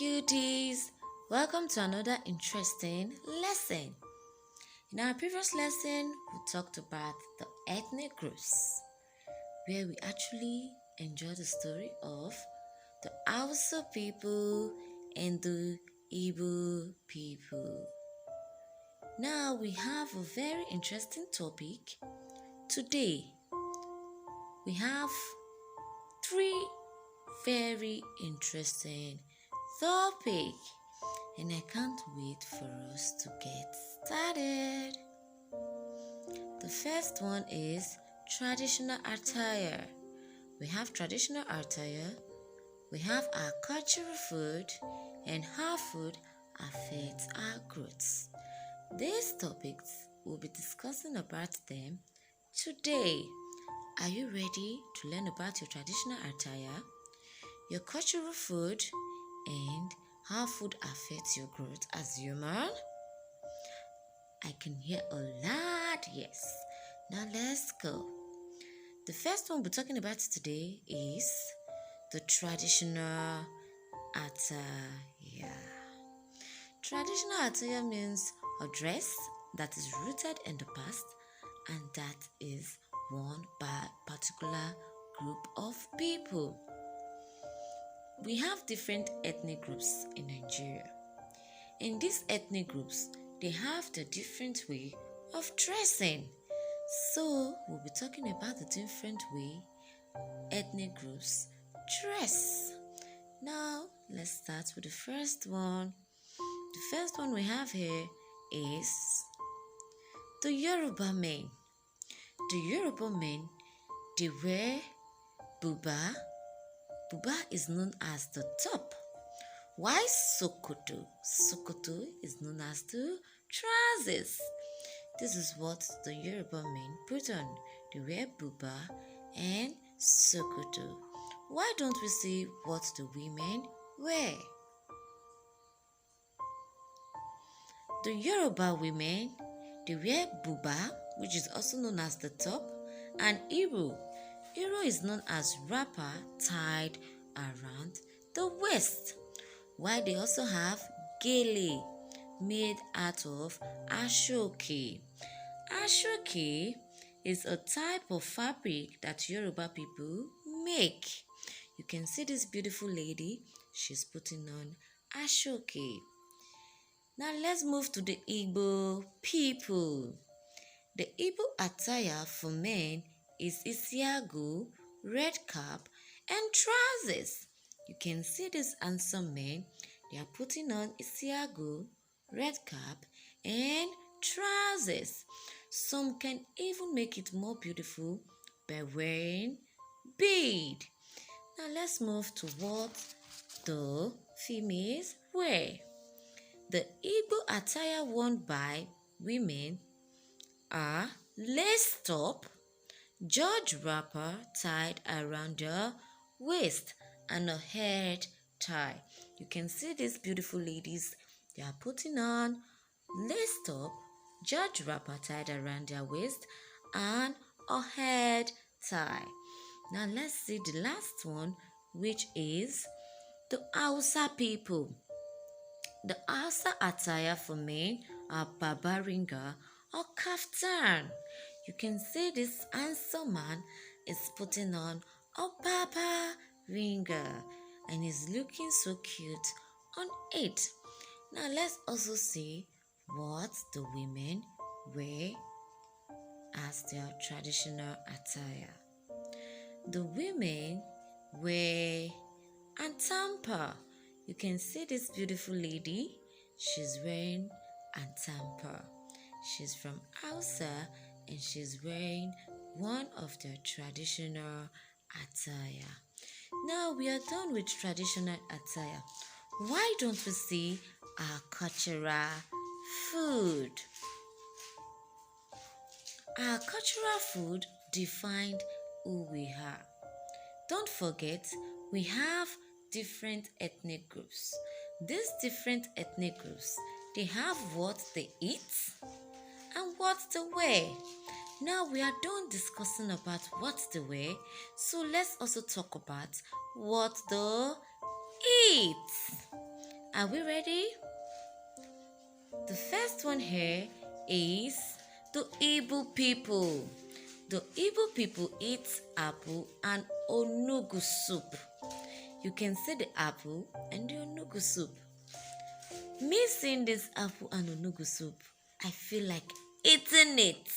cuties! Welcome to another interesting lesson. In our previous lesson, we talked about the ethnic groups, where we actually enjoyed the story of the Hausa people and the Igbo people. Now we have a very interesting topic. Today, we have three very interesting topic, and I can't wait for us to get started. The first one is traditional attire. We have traditional attire, we have our cultural food, and how food affects our growth. These topics we'll be discussing about them today. Are you ready to learn about your traditional attire, your cultural food, and how food affects your growth as human? I can hear a lot, yes. Now let's go. The first one we're talking about today is the traditional attire. Traditional attire means a dress that is rooted in the past and that is worn by a particular group of people. We have different ethnic groups in Nigeria. In these ethnic groups, they have the different way of dressing. So, we'll be talking about the different way ethnic groups dress. Now, let's start with the first one. The first one we have here is the Yoruba men. The Yoruba men, they wear buba. Buba is known as the top. Why Sokoto? Sokoto is known as the trousers. This is what the Yoruba men put on. They wear buba and Sokoto. Why don't we see what the women wear? The Yoruba women, they wear buba, which is also known as the top, and Iro. Iro is known as wrapper tied around the waist. While they also have gele, made out of ashoke. Ashoke is a type of fabric that Yoruba people make. You can see this beautiful lady, she's putting on ashoke. Now let's move to the Igbo people. The Igbo attire for men is isiagu, red cap, and trousers. You can see these handsome men. They are putting on isiagu, red cap, and trousers. Some can even make it more beautiful by wearing bead. Now let's move to what the females wear. The Igbo attire worn by women are lace top, George wrapper tied around the waist, and a head tie. You can see these beautiful ladies. They are putting on lace top, George wrapper tied around their waist, and a head tie. Now let's see the last one, which is the Hausa people. The Hausa attire for men are babaringa or kaftan. You can see this handsome man is putting on a baba ringer and is looking so cute on it. Now let's also see what the women wear as their traditional attire. The women wear antampa. You can see this beautiful lady. She's wearing antampa. She's from Hausa and she's wearing one of their traditional attire. Now we are done with traditional attire. Why don't we see our cultural food? Our cultural food defined who we are. Don't forget, we have different ethnic groups. These different ethnic groups, they have what they eat and what they wear. Now we are done discussing about what they wear, so let's also talk about what they eat. Are we ready? The first one here is the Igbo people. The Igbo people eat apple and onugu soup. You can see the apple and the onugu soup. Me seeing this apple and onugu soup, I feel like eating it.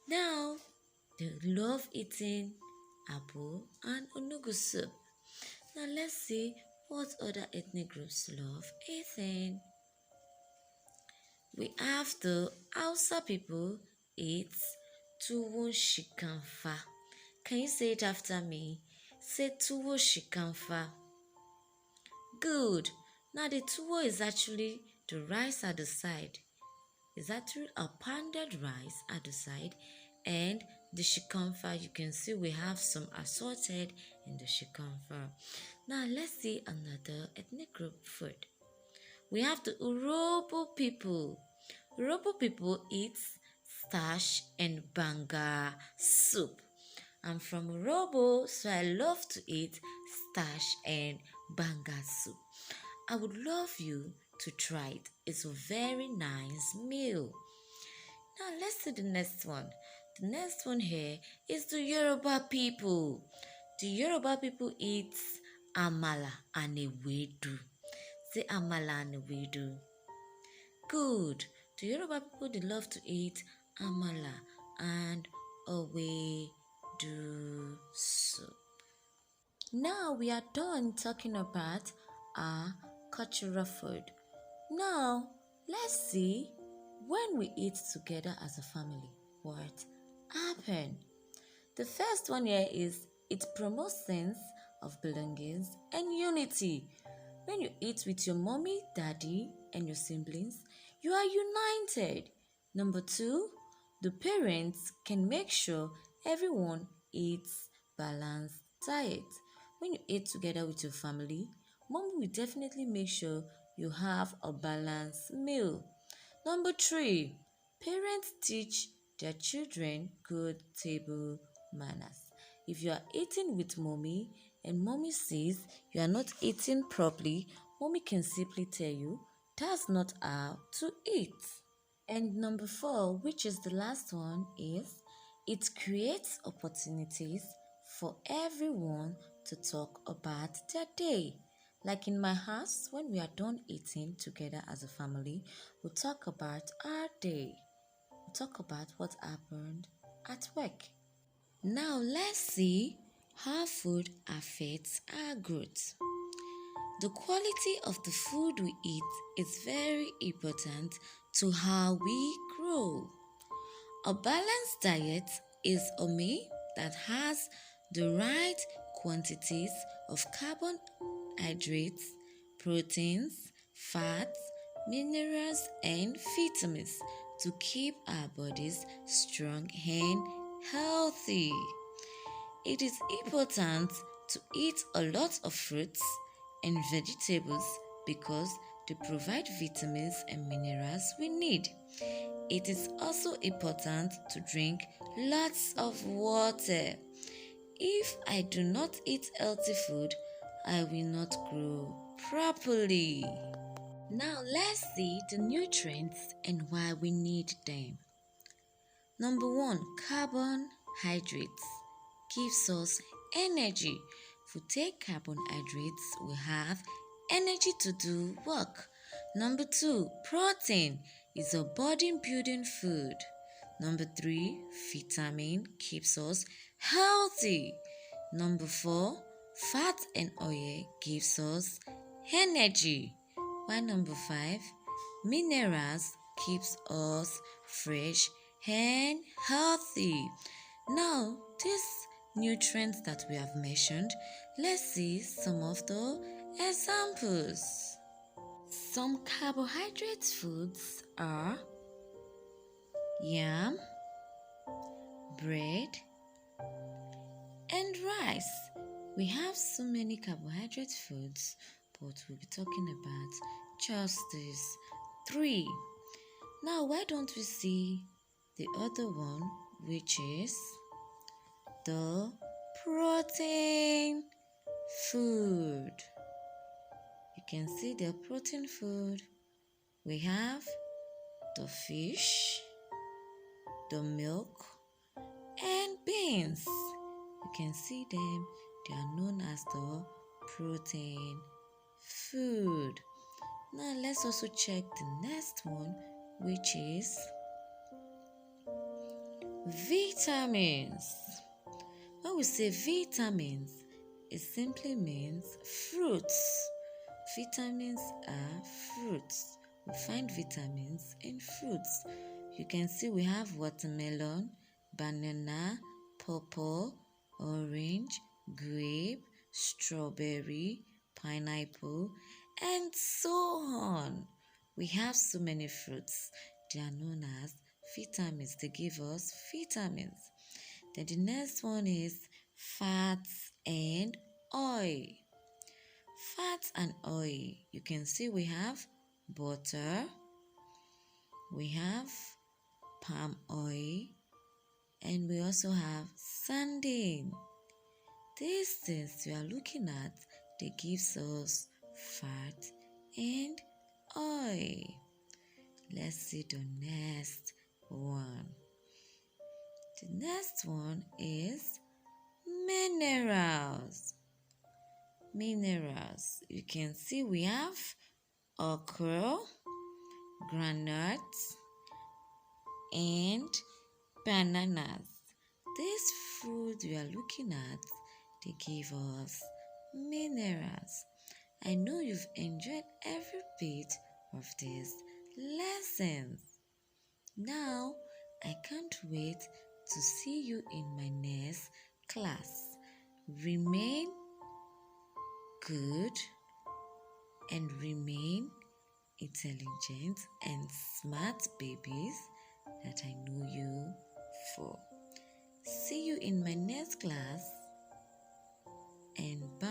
Now, they love eating apple and onugu soup. Now let's see what other ethnic groups love eating. We have the Hausa people eat tuwo shikanfa. Can you say it after me? Say tuwo shikanfa. Good. Now the tuwo is actually the rice at the side. It's actually a pounded rice at the side, and the shikanfa, you can see we have some assorted in the shikanfa. Now let's see another ethnic group food. We have the Urhobo people. Urhobo people eat starch and banga soup. I'm from Urhobo, so I love to eat starch and banga soup. I would love you to try it. It's a very nice meal. Now let's see the next one. The next one here is the Yoruba people. The Yoruba people eat amala and ewedu. Say amala and ewedu. Good. The Yoruba people, they love to eat amala and ewedu soup. Now we are done talking about our cultural food. Now let's see when we eat together as a family, what happen? The first one here is it promotes sense of belongings and unity. When you eat with your mommy, daddy, and your siblings, you are united. Number two, the parents can make sure everyone eats balanced diet. When you eat together with your family, mom will definitely make sure you have a balanced meal. Number three, parents teach their children good table manners. If you are eating with mommy and mommy sees you are not eating properly, mommy can simply tell you that's not how to eat. And number four, which is the last one, is it creates opportunities for everyone to talk about their day. Like in my house, when we are done eating together as a family, we'll talk about our day. We'll talk about what happened at work. Now let's see how food affects our growth. The quality of the food we eat is very important to how we grow. A balanced diet is a meal that has the right quantities of carbohydrates, proteins, fats, minerals, and vitamins to keep our bodies strong and healthy. It is important to eat a lot of fruits and vegetables because they provide vitamins and minerals we need. It is also important to drink lots of water. If I do not eat healthy food, I will not grow properly. Now let's see the nutrients and why we need them. Number one, carbohydrates gives us energy. If we take carbohydrates, we have energy to do work. Number two, protein is a body building food. Number three, vitamin keeps us healthy. Number four, fat and oil gives us energy. While number five, minerals keeps us fresh and healthy. Now, these nutrients that we have mentioned, let's see some of the examples. Some carbohydrate foods are yam, bread, and rice. We have so many carbohydrate foods, but we'll be talking about just these three. Now, why don't we see the other one, which is the protein food? can see the protein food. We have the fish, the milk, and beans. You can see them. They are known as the protein food. Now let's also check the next one, which is vitamins. When we say vitamins, it simply means fruits. Vitamins are fruits. We find vitamins in fruits. You can see we have watermelon, banana, pawpaw, orange, grape, strawberry, pineapple, and so on. We have so many fruits. They are known as vitamins. They give us vitamins. Then the next one is fats and oil. Fats and oil. You can see we have butter, we have palm oil, and we also have sardine. These things you are looking at, they gives us fat and oil. Let's see the next one. The next one is minerals. Minerals. You can see we have okra, granules, and bananas. These foods we are looking at, they give us minerals. I know you've enjoyed every bit of these lessons. Now, I can't wait to see you in my next class. Remain good and remain intelligent and smart babies that I know you for. See you in my next class and bye.